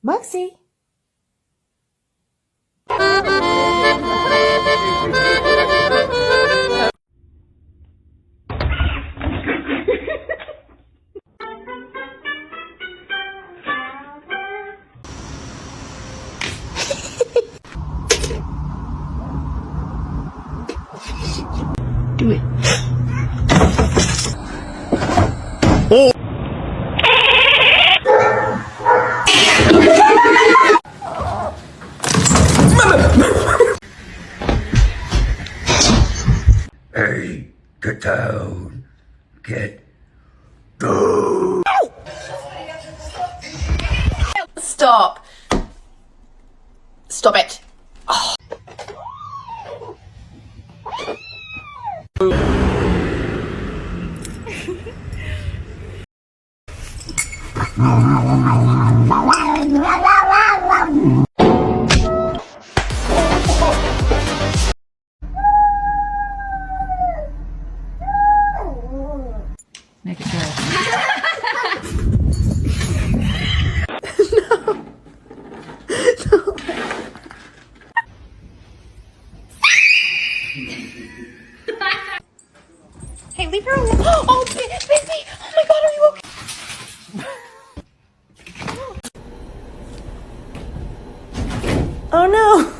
Mugsy. Do it. Oh. Hey, get down. Get down. Stop. Stop it. Oh. Make it good. Hey, leave her alone. Oh, baby. Oh my God, are you okay? Oh no.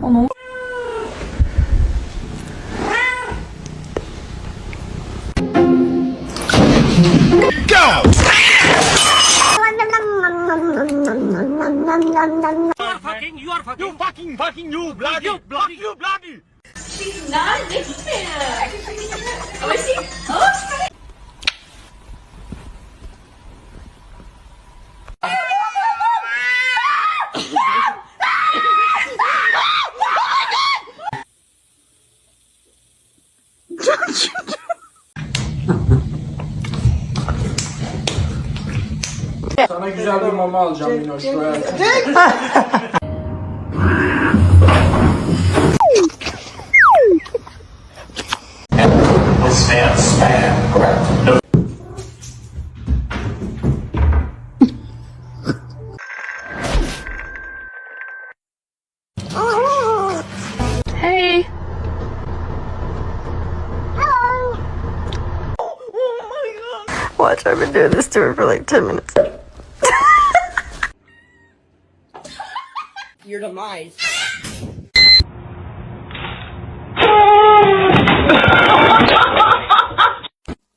Oh no. You bloody. She's not addicted. Oh, is she? Oh, Sana güzel bir mama alacağım Minoş. hey. Watch, I've been doing this to her for like 10 minutes. Your demise.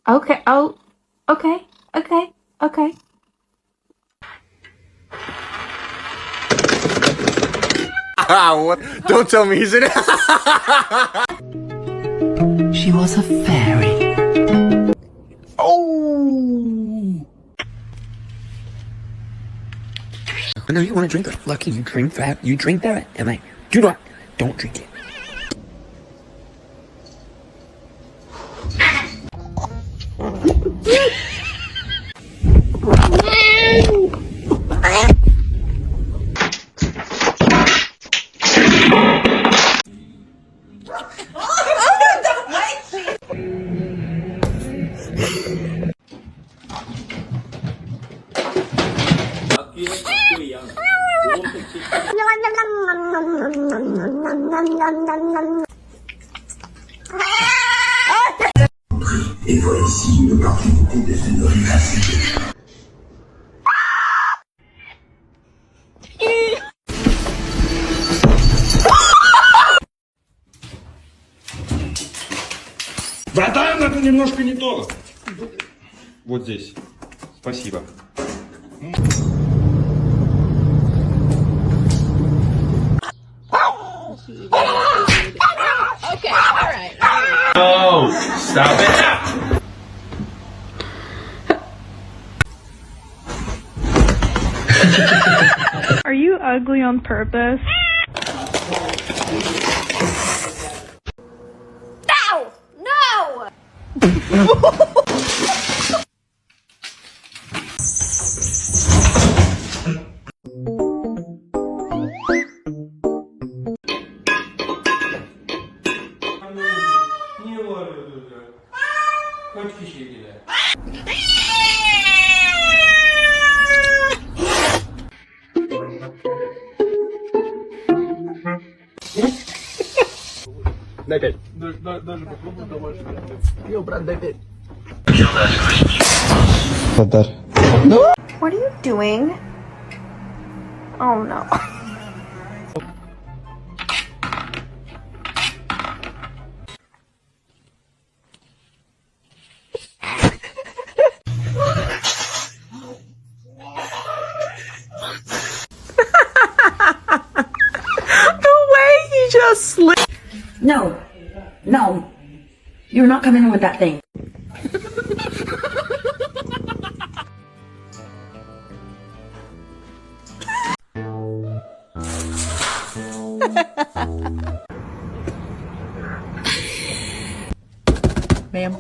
Okay, oh, okay. What? Don't tell me he's in it. She was a fairy. Oh. No, you want to drink it? Lucky you drink that. You drink that, and I do not. Don't drink it. Et voici une opportunité de se nourrir assez. Братан, это немножко не то. Вот здесь. Спасибо. Okay, all right. Oh, stop it. Are you ugly on purpose? No! No! Kaç kişi ilgili? What are you doing? Oh no. The way he just slipped. No. No. You're not coming in with that thing. Ma'am.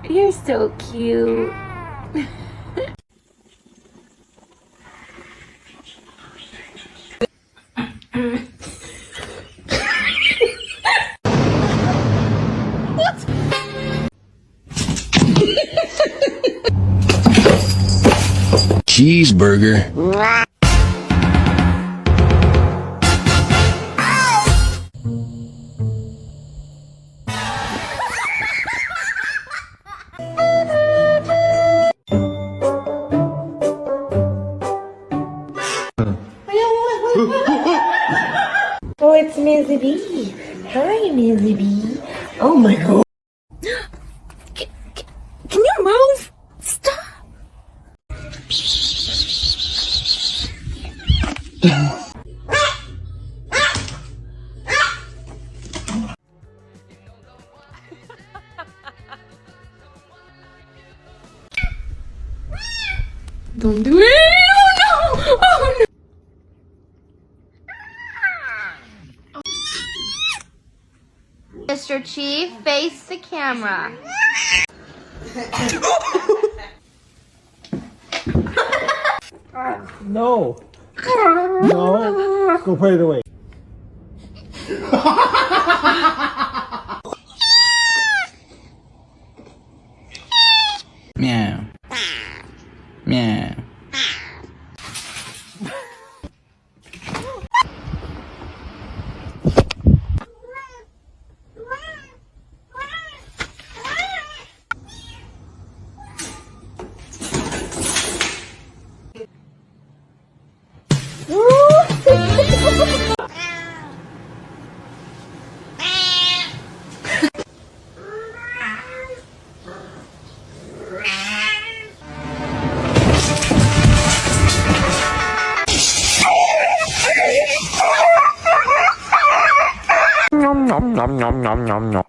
You're so cute. Cheeseburger. Oh, it's Mizzy B. Hi, Mizzy B. Oh my god. Can you move? Stop. Don't do it. Oh no. Oh no. Mr. Chief, face the camera. No. No. Go put it away. Meow. Meow. Nom nom nom nom nom nom nom.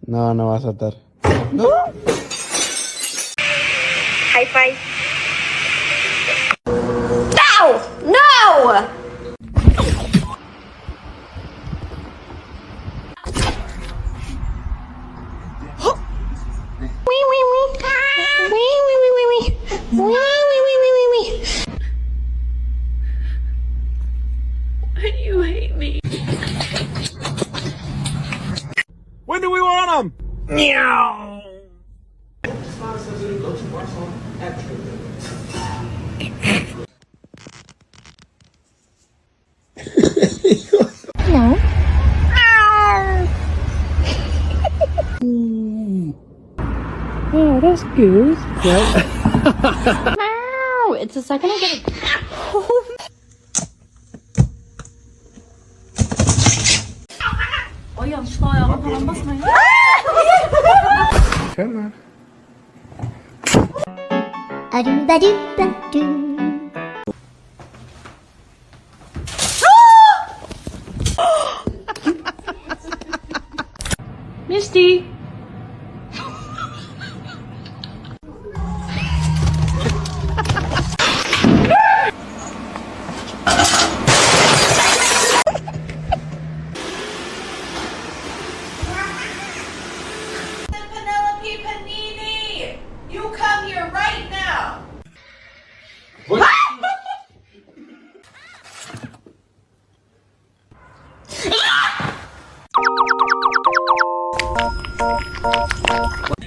No, no va a saltar. High five. No! No! Why do you hate me? When do we want them? Meow. Oh, that's good. Meow. It's the second I get it. Come on. Misty.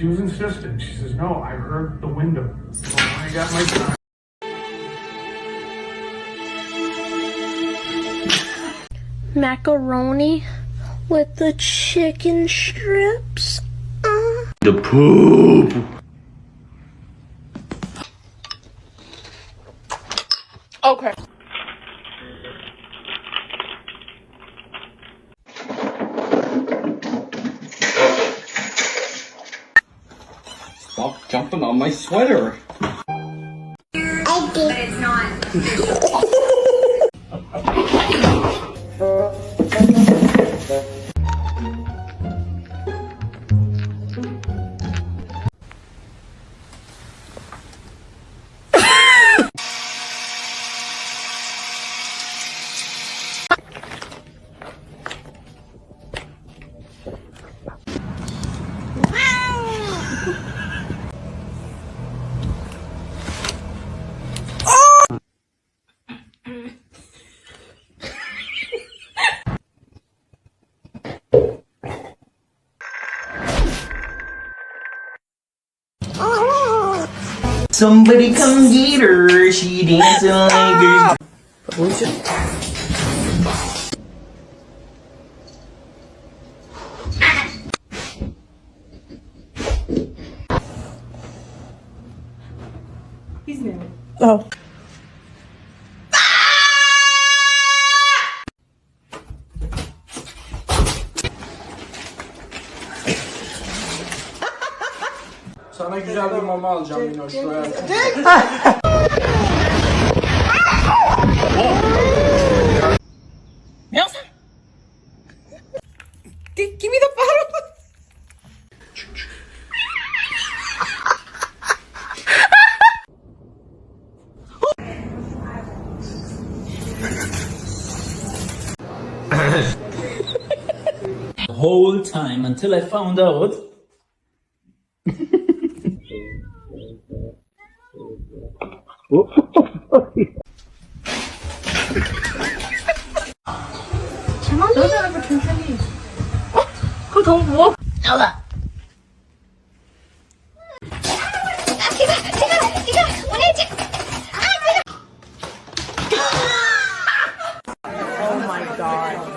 was insistent. She says, no, I heard the window. Well, I got my time. Macaroni with the chicken strips. The poop. Okay. Stop jumping on my sweater. Somebody come get her, she dancing like He's new. Oh. Sana güzel bir mama alacağım Minoş. Give me the bottle. the whole time until I found out. 여자가 천천히. 그거 더 무거워. 나와. Oh my god.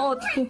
어떡해.